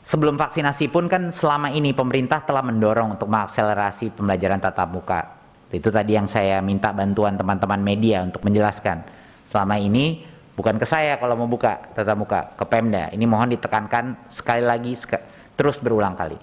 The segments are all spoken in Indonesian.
Sebelum vaksinasi pun kan selama ini pemerintah telah mendorong untuk mengakselerasi pembelajaran tatap muka. Itu tadi yang saya minta bantuan teman-teman media untuk menjelaskan. Selama ini bukan ke saya kalau mau buka tatap muka, ke Pemda. Ini mohon ditekankan sekali lagi, terus berulang kali.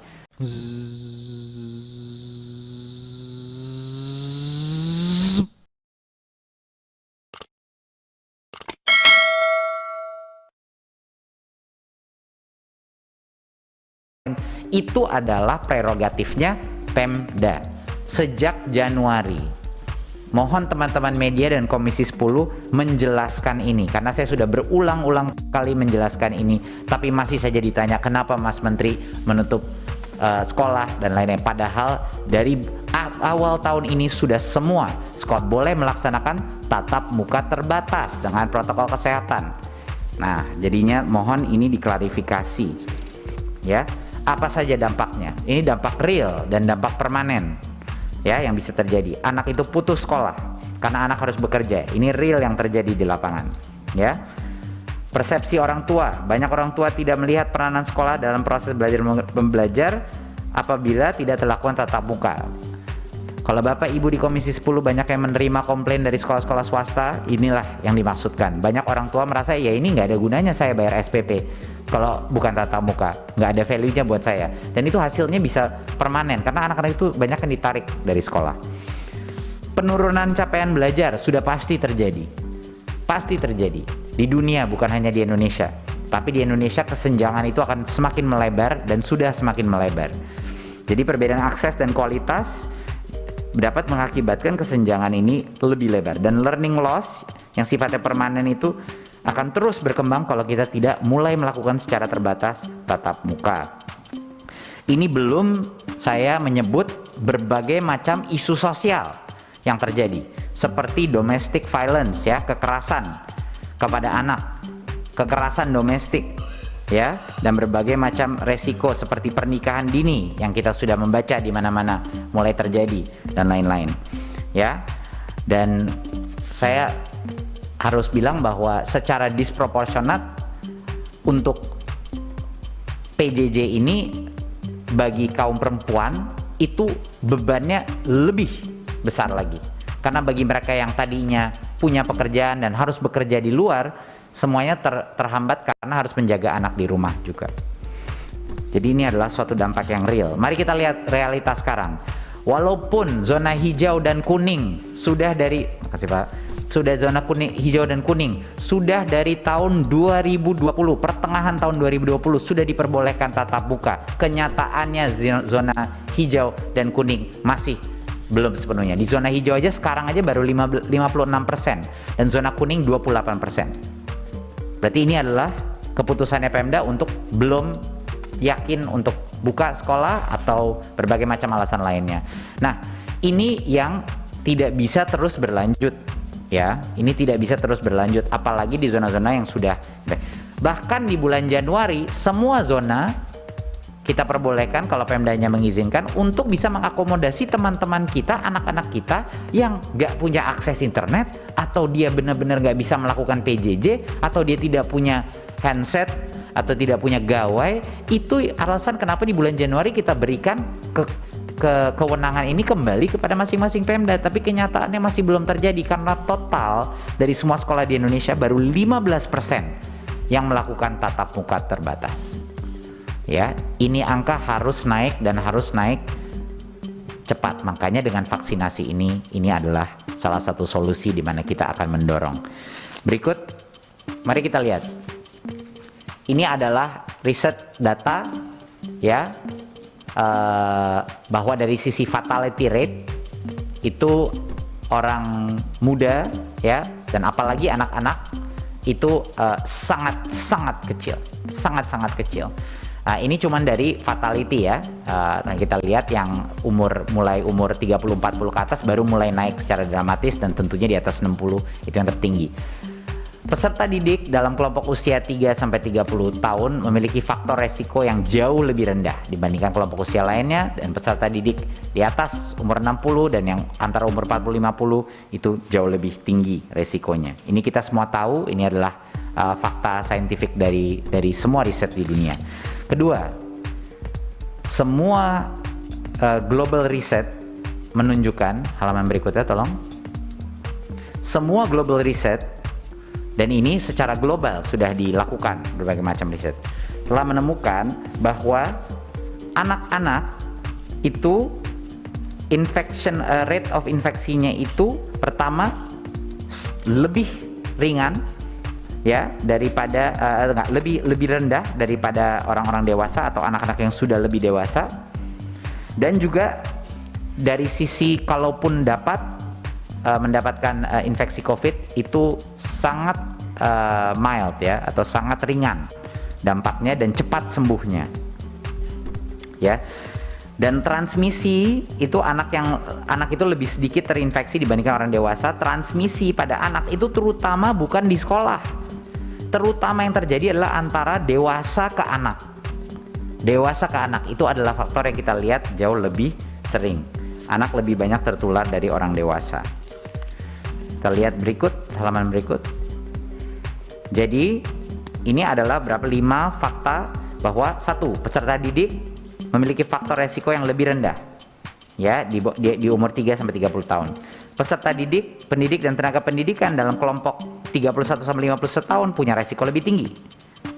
Itu adalah prerogatifnya Pemda sejak Januari. Mohon teman-teman media dan Komisi 10 menjelaskan ini, karena saya sudah berulang-ulang kali menjelaskan ini, tapi masih saja ditanya kenapa Mas Menteri menutup sekolah dan lain-lain. Padahal dari awal tahun ini sudah semua sekolah boleh melaksanakan tatap muka terbatas dengan protokol kesehatan. Nah, jadinya mohon ini diklarifikasi, ya. Apa saja dampaknya? Ini dampak real dan dampak permanen, ya, yang bisa terjadi. Anak itu putus sekolah karena anak harus bekerja. Ini real yang terjadi di lapangan, ya. Persepsi orang tua, banyak orang tua tidak melihat peranan sekolah dalam proses belajar apabila tidak terlakukan tatap muka. Kalau Bapak Ibu di Komisi 10 banyak yang menerima komplain dari sekolah-sekolah swasta, inilah yang dimaksudkan. Banyak orang tua merasa ya ini nggak ada gunanya saya bayar SPP kalau bukan tatap muka, nggak ada value-nya buat saya. Dan itu hasilnya bisa permanen karena anak-anak itu banyak yang ditarik dari sekolah. Penurunan capaian belajar sudah pasti terjadi. Pasti terjadi. Di dunia, bukan hanya di Indonesia. Tapi di Indonesia kesenjangan itu akan semakin melebar dan sudah semakin melebar. Jadi perbedaan akses dan kualitas dapat mengakibatkan kesenjangan ini lebih lebar. Dan learning loss yang sifatnya permanen itu akan terus berkembang kalau kita tidak mulai melakukan secara terbatas tatap muka. Ini belum saya menyebut berbagai macam isu sosial yang terjadi, seperti domestic violence, ya, kekerasan kepada anak, kekerasan domestik, ya, dan berbagai macam resiko seperti pernikahan dini yang kita sudah membaca di mana-mana mulai terjadi dan lain-lain, ya. Dan saya harus bilang bahwa secara disproporsionat untuk PJJ ini bagi kaum perempuan itu bebannya lebih besar lagi. Karena bagi mereka yang tadinya punya pekerjaan dan harus bekerja di luar, semuanya terhambat karena harus menjaga anak di rumah juga. Jadi ini adalah suatu dampak yang real. Mari kita lihat realitas sekarang. Walaupun zona hijau dan kuning sudah dari, makasih Pak, sudah zona kuning, hijau dan kuning sudah dari tahun 2020, pertengahan tahun 2020 sudah diperbolehkan tatap muka. Kenyataannya zona hijau dan kuning masih belum sepenuhnya. Di zona hijau aja sekarang aja baru 56% dan zona kuning 28%. Berarti ini adalah keputusannya Pemda untuk belum yakin untuk buka sekolah atau berbagai macam alasan lainnya. Nah, ini yang tidak bisa terus berlanjut, ya. Ini tidak bisa terus berlanjut, apalagi di zona-zona yang sudah. Bahkan di bulan Januari, semua zona kita perbolehkan kalau Pemdanya mengizinkan untuk bisa mengakomodasi teman-teman kita, anak-anak kita yang nggak punya akses internet, atau dia benar-benar nggak bisa melakukan PJJ, atau dia tidak punya handset, atau tidak punya gawai. Itu alasan kenapa di bulan Januari kita berikan kewenangan ini kembali kepada masing-masing Pemda. Tapi kenyataannya masih belum terjadi karena total dari semua sekolah di Indonesia baru 15% yang melakukan tatap muka terbatas. Ya, ini angka harus naik dan harus naik cepat. Makanya dengan vaksinasi ini adalah salah satu solusi di mana kita akan mendorong. Berikut, mari kita lihat. Ini adalah riset data, ya, bahwa dari sisi fatality rate itu orang muda, ya, dan apalagi anak-anak itu sangat-sangat kecil, sangat-sangat kecil. Nah, ini cuman dari fatality, ya. Nah, kita lihat yang mulai umur 30-40 ke atas baru mulai naik secara dramatis, dan tentunya di atas 60 itu yang tertinggi. Peserta didik dalam kelompok usia 3-30 tahun memiliki faktor resiko yang jauh lebih rendah dibandingkan kelompok usia lainnya, dan peserta didik di atas umur 60 dan yang antara umur 40-50 itu jauh lebih tinggi resikonya. Ini kita semua tahu, ini adalah fakta saintifik dari semua riset di dunia. Kedua, Semua global research menunjukkan, halaman berikutnya tolong. Semua global research, dan ini secara global sudah dilakukan berbagai macam riset, telah menemukan bahwa anak-anak itu rate of infeksinya itu pertama lebih ringan ya daripada lebih rendah daripada orang-orang dewasa atau anak-anak yang sudah lebih dewasa, dan juga dari sisi kalaupun mendapatkan infeksi COVID itu sangat mild ya, atau sangat ringan dampaknya dan cepat sembuhnya ya. Dan transmisi itu anak itu lebih sedikit terinfeksi dibandingkan orang dewasa. Transmisi pada anak itu terutama bukan di sekolah, terutama yang terjadi adalah antara dewasa ke anak. Dewasa ke anak itu adalah faktor yang kita lihat jauh lebih sering. Anak lebih banyak tertular dari orang dewasa. Kita lihat berikut, halaman berikut. Jadi ini adalah 5 fakta bahwa 1, peserta didik memiliki faktor resiko yang lebih rendah ya di umur 3 sampai 30 tahun. Peserta didik, pendidik dan tenaga pendidikan dalam kelompok 31 sampai 51 tahun punya resiko lebih tinggi.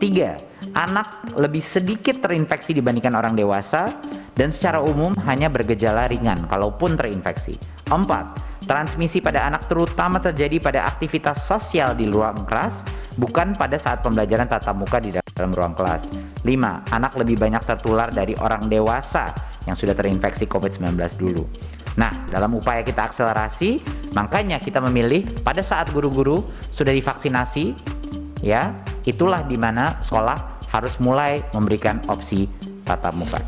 3, anak lebih sedikit terinfeksi dibandingkan orang dewasa dan secara umum hanya bergejala ringan kalaupun terinfeksi. 4, transmisi pada anak terutama terjadi pada aktivitas sosial di ruang kelas, bukan pada saat pembelajaran tatap muka di dalam ruang kelas. 5, anak lebih banyak tertular dari orang dewasa yang sudah terinfeksi COVID-19 dulu. Nah, dalam upaya kita akselerasi, makanya kita memilih pada saat guru-guru sudah divaksinasi, ya, itulah dimana sekolah harus mulai memberikan opsi tatap muka.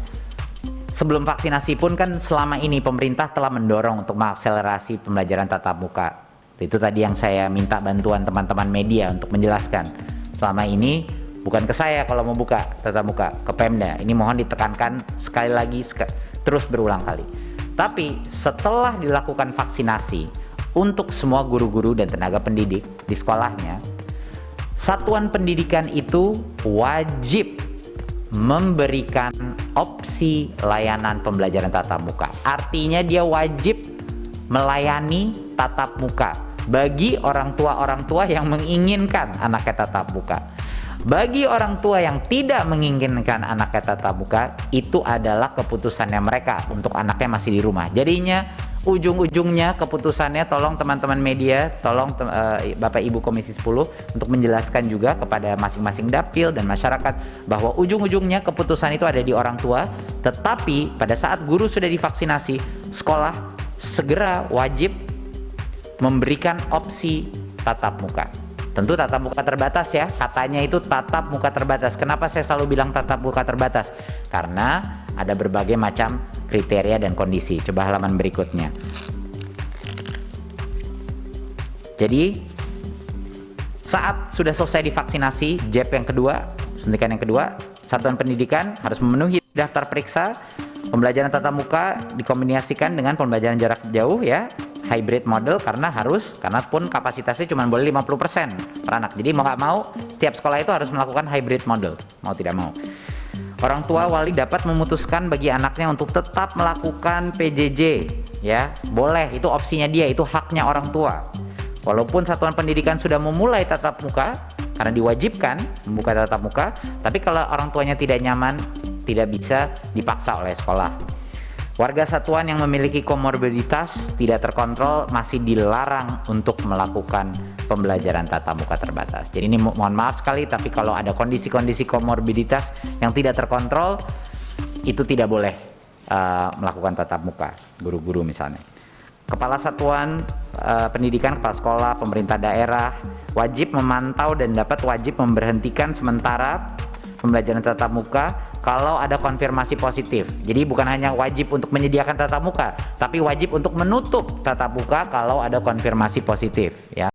Sebelum vaksinasi pun kan selama ini pemerintah telah mendorong untuk mengakselerasi pembelajaran tatap muka. Itu tadi yang saya minta bantuan teman-teman media untuk menjelaskan. Selama ini bukan ke saya kalau mau buka tatap muka, ke Pemda. Ini mohon ditekankan sekali lagi, terus berulang kali. Tapi setelah dilakukan vaksinasi untuk semua guru-guru dan tenaga pendidik di sekolahnya, satuan pendidikan itu wajib memberikan opsi layanan pembelajaran tatap muka. Artinya dia wajib melayani tatap muka bagi orang tua yang menginginkan anaknya tatap muka. Bagi orang tua yang tidak menginginkan anaknya tatap muka, itu adalah keputusannya mereka untuk anaknya masih di rumah. Jadinya ujung-ujungnya keputusannya, tolong teman-teman media, tolong Bapak Ibu Komisi 10 untuk menjelaskan juga kepada masing-masing dapil dan masyarakat bahwa ujung-ujungnya keputusan itu ada di orang tua. Tetapi pada saat guru sudah divaksinasi, sekolah segera wajib memberikan opsi tatap muka. Tentu tatap muka terbatas ya, katanya itu tatap muka terbatas. Kenapa saya selalu bilang tatap muka terbatas? Karena ada berbagai macam kriteria dan kondisi. Coba halaman berikutnya. Jadi saat sudah selesai divaksinasi, jab yang kedua, suntikan yang kedua, satuan pendidikan harus memenuhi daftar periksa. Pembelajaran tatap muka dikombinasikan dengan pembelajaran jarak jauh ya, hybrid model, karena pun kapasitasnya cuma boleh 50% per anak. Jadi mau nggak mau setiap sekolah itu harus melakukan hybrid model, mau tidak mau. Orang tua wali dapat memutuskan bagi anaknya untuk tetap melakukan PJJ ya, boleh, itu opsinya dia, itu haknya orang tua. Walaupun satuan pendidikan sudah memulai tatap muka karena diwajibkan membuka tatap muka, tapi kalau orang tuanya tidak nyaman, tidak bisa dipaksa oleh sekolah. Warga satuan yang memiliki komorbiditas tidak terkontrol masih dilarang untuk melakukan pembelajaran tatap muka terbatas. Jadi ini mohon maaf sekali, tapi kalau ada kondisi-kondisi komorbiditas yang tidak terkontrol, itu tidak boleh melakukan tatap muka, guru-guru misalnya. Kepala satuan pendidikan, kepala sekolah, pemerintah daerah wajib memantau dan dapat wajib memberhentikan sementara pembelajaran tatap muka kalau ada konfirmasi positif. Jadi bukan hanya wajib untuk menyediakan tatap muka, tapi wajib untuk menutup tatap muka kalau ada konfirmasi positif ya.